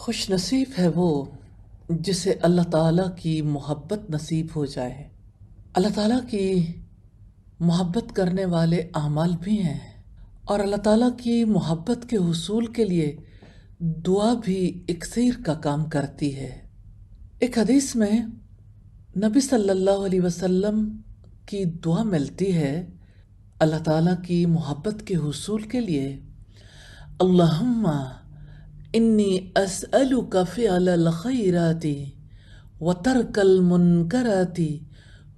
خوش نصیب ہے وہ جسے اللہ تعالیٰ کی محبت نصیب ہو جائے۔ اللہ تعالیٰ کی محبت کرنے والے اعمال بھی ہیں، اور اللہ تعالیٰ کی محبت کے حصول کے لیے دعا بھی اکسیر کا کام کرتی ہے۔ ایک حدیث میں نبی صلی اللہ علیہ وسلم کی دعا ملتی ہے اللہ تعالیٰ کی محبت کے حصول کے لیے: اللہم انی اسألک فعل الخیرات وترک المنکرات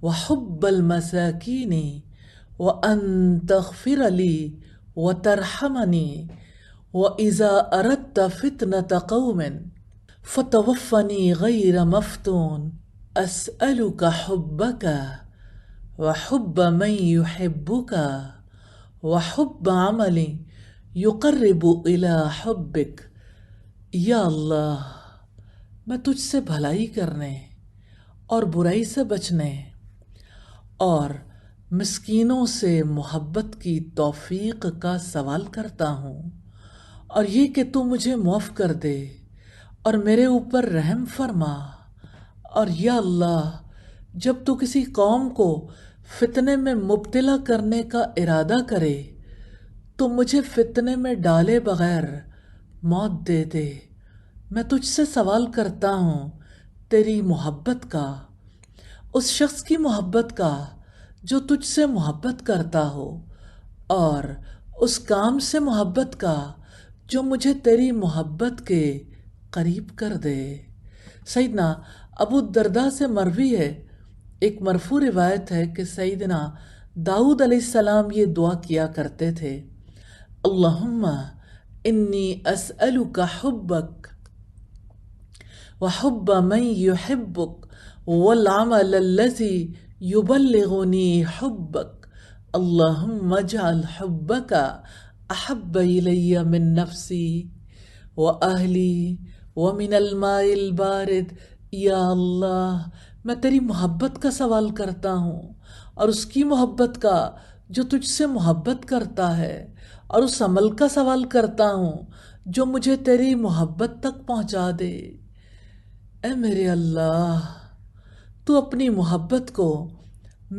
وحب المساکین وان تغفر لی وترحمنی وإذا أردت فتنة قوم فتوفنی غیر مفتون اسألک حبک وحب من يحبك وحب عمل يقرب إلى حبك۔ یا اللہ، میں تجھ سے بھلائی کرنے اور برائی سے بچنے اور مسکینوں سے محبت کی توفیق کا سوال کرتا ہوں، اور یہ کہ تو مجھے معاف کر دے اور میرے اوپر رحم فرما۔ اور یا اللہ، جب تو کسی قوم کو فتنے میں مبتلا کرنے کا ارادہ کرے تو مجھے فتنے میں ڈالے بغیر موت دے دے۔ میں تجھ سے سوال کرتا ہوں تیری محبت کا، اس شخص کی محبت کا جو تجھ سے محبت کرتا ہو، اور اس کام سے محبت کا جو مجھے تیری محبت کے قریب کر دے۔ سیدنا ابو الدرداء سے مروی ہے، ایک مرفوع روایت ہے کہ سیدنا داؤد علیہ السلام یہ دعا کیا کرتے تھے: اللہم انی اسألک حبک وحب من یحبک والعمل الذی یبلغنی حبک، اللہم اجعل حبک احب الی من نفسی واہلی ومن الماء البارد۔ یا اللہ، میں تیری محبت کا سوال کرتا ہوں، اور اس کی محبت کا جو تجھ سے محبت کرتا ہے، اور اس عمل کا سوال کرتا ہوں جو مجھے تیری محبت تک پہنچا دے۔ اے میرے اللہ، تو اپنی محبت کو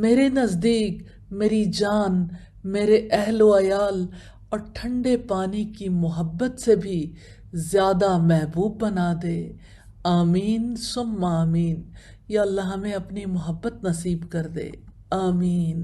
میرے نزدیک میری جان، میرے اہل و عیال اور ٹھنڈے پانی کی محبت سے بھی زیادہ محبوب بنا دے۔ آمین ثم آمین۔ یا اللہ، ہمیں اپنی محبت نصیب کر دے۔ آمین۔